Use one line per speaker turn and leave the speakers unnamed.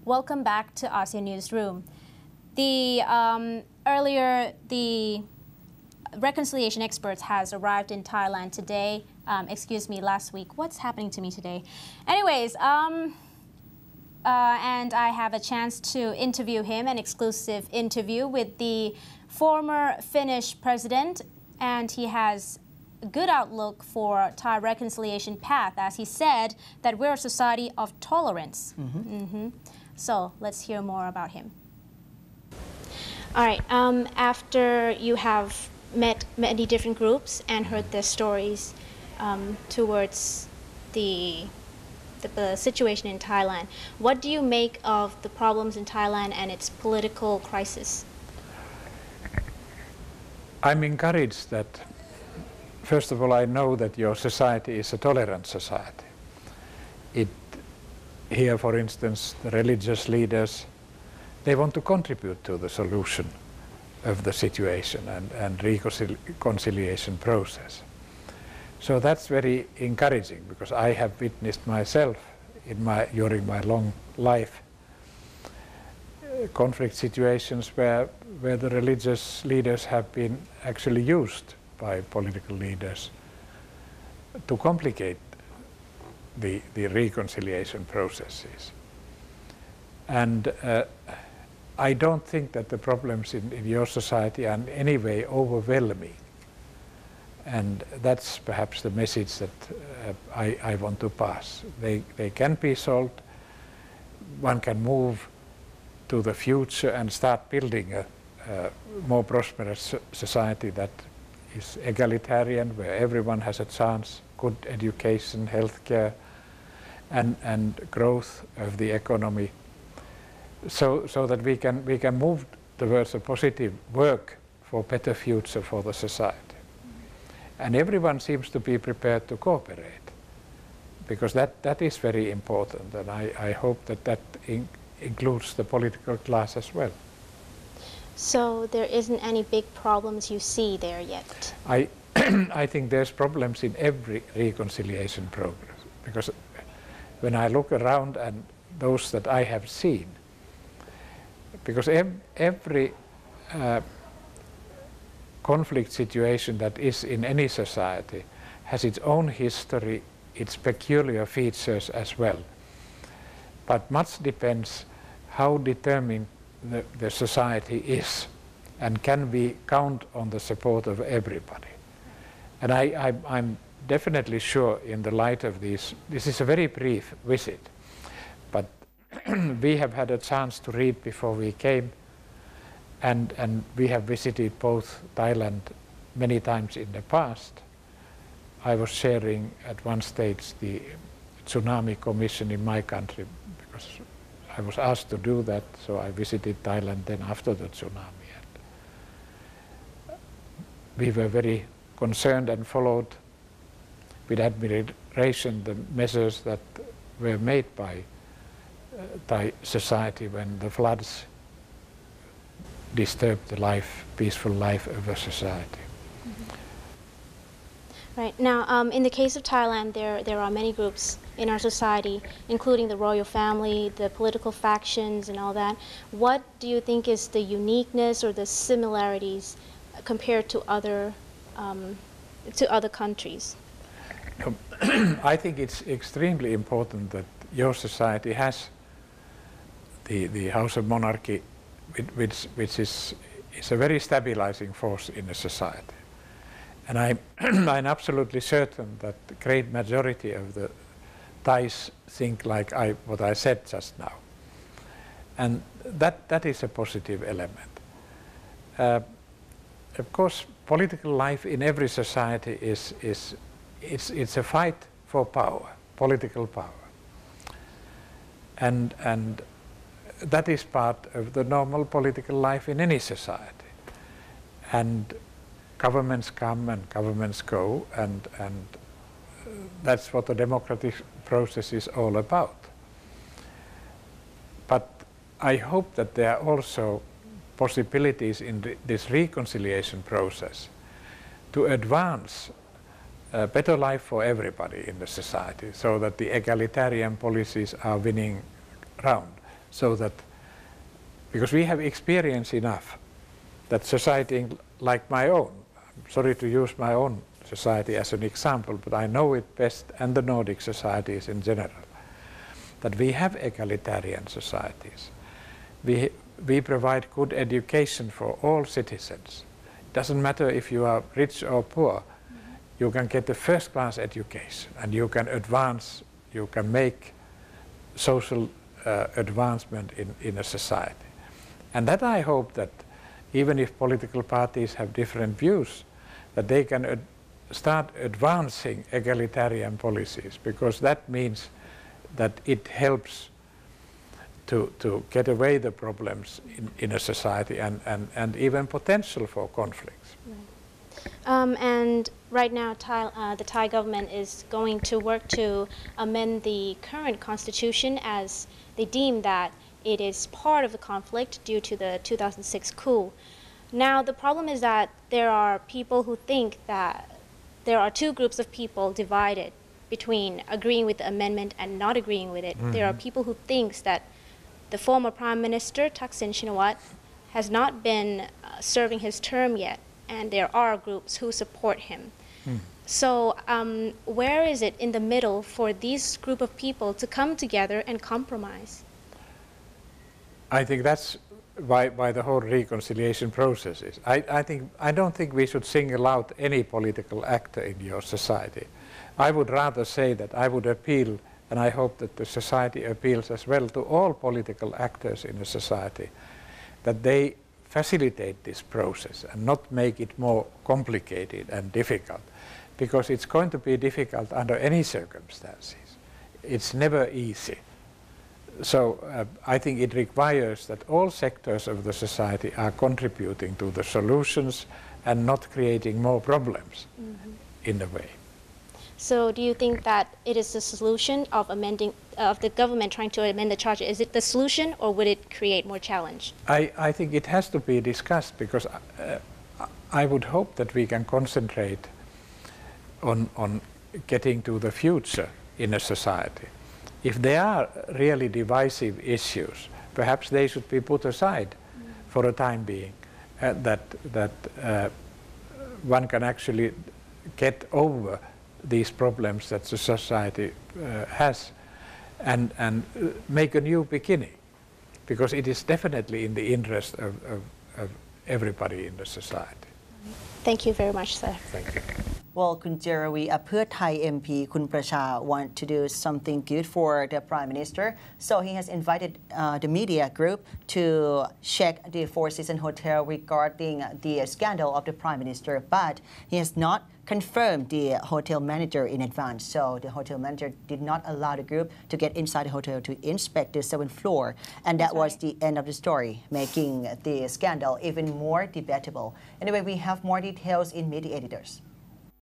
Welcome back to ASEAN Newsroom. Earlier, the reconciliation experts has arrived in Thailand today. Last week. What's happening to me today? Anyways, and I have a chance to interview him, an exclusive interview with the former Finnish president, and he has a good outlook for Thai reconciliation path, as he said that we're a society of tolerance. So let's hear more about him. All right, after you have met many different groups and heard their stories towards the situation in Thailand, what do you make of the problems in Thailand and its political crisis?
I'm encouraged that, first of all, I know that your society is a tolerant society. Here, for instance, the religious leaders, they want to contribute to the solution of the situation and reconciliation process. So that's very encouraging, because I have witnessed myself during my long life conflict situations where the religious leaders have been actually used by political leaders to complicate the reconciliation processes. And I don't think that the problems in your society are in any way overwhelming. And that's perhaps the message that I want to pass. They can be solved. One can move to the future and start building a more prosperous society that is egalitarian, where everyone has a chance, good education, healthcare, and growth of the economy, so that we can move towards a positive work for better future for the society. And everyone seems to be prepared to cooperate, because that is very important, and I hope that includes the political class as well.
So there isn't any big problems you see there yet?
I think there's problems in every reconciliation progress, because when I look around and those that I have seen, because every conflict situation that is in any society has its own history, its peculiar features as well. But much depends how determined the society is, and can we count on the support of everybody. And I'm definitely sure, in the light of this is a very brief visit, but we have had a chance to read before we came, and we have visited both Thailand many times in the past. I was chairing at one stage the Tsunami Commission in my country, because I was asked to do that, so I visited Thailand then after the tsunami. And we were very concerned and followed with admiration the measures that were made by Thai society when the floods disturbed the peaceful life of a society.
Right. Now, in the case of Thailand, there are many groups in our society, including the royal family, the political factions, and all that. What do you think is the uniqueness or the similarities compared to other countries?
I think it's extremely important that your society has the House of Monarchy, which is a very stabilizing force in a society. And I'm absolutely certain that the great majority of the Thais think like what I said just now. And that is a positive element. Of course, political life in every society it's a fight for power, political power. And that is part of the normal political life in any society. And governments come and governments go, and that's what the democratic process is all about. But I hope that there are also possibilities in this reconciliation process to advance a better life for everybody in the society, so that the egalitarian policies are winning ground. so that, because we have experience enough that society like my own, I'm sorry to use my own society as an example, but I know it best, and the Nordic societies in general, that we have egalitarian societies. We provide good education for all citizens. It doesn't matter if you are rich or poor, you can get a first-class education and you can advance, you can make social advancement in a society. And that I hope that even if political parties have different views, that they can start advancing egalitarian policies, because that means that it helps to get away the problems in a society and even potential for conflicts.
Right. And right now the Thai government is going to work to amend the current constitution, as they deem that it is part of the conflict due to the 2006 coup. Now the problem is that there are people who think that there are two groups of people divided between agreeing with the amendment and not agreeing with it. There are people who think that the former Prime Minister, Thaksin Shinawatra, has not been serving his term yet, and there are groups who support him. So where is it in the middle for these group of people to come together and compromise?
I think that's why the whole reconciliation process is. I don't think we should single out any political actor in your society. I would rather say that I would appeal, and I hope that the society appeals as well, to all political actors in a society, that they facilitate this process and not make it more complicated and difficult, because it's going to be difficult under any circumstances. It's never easy. So I think it requires that all sectors of the society are contributing to the solutions and not creating more problems in a way.
So do you think that it is the solution of the government trying to amend the charter? Is it the solution, or would it create more challenge?
I think it has to be discussed, because I would hope that we can concentrate on getting to the future in a society. If there are really divisive issues, perhaps they should be put aside for a time being, that one can actually get over these problems that the society has and make a new beginning, because it is definitely in the interest of everybody in the society.
Thank you very much, sir.
Thank you.
Well, Kun Jerawi, a Pheu Thai MP, Kun Prasha, want to do something good for the Prime Minister. So he has invited the media group to check the Four Seasons Hotel regarding the scandal of the Prime Minister, but he has not confirmed the hotel manager in advance. So the hotel manager did not allow the group to get inside the hotel to inspect the 7th floor. And that was the end of the story, making the scandal even more debatable. Anyway, we have more details in Media Editors.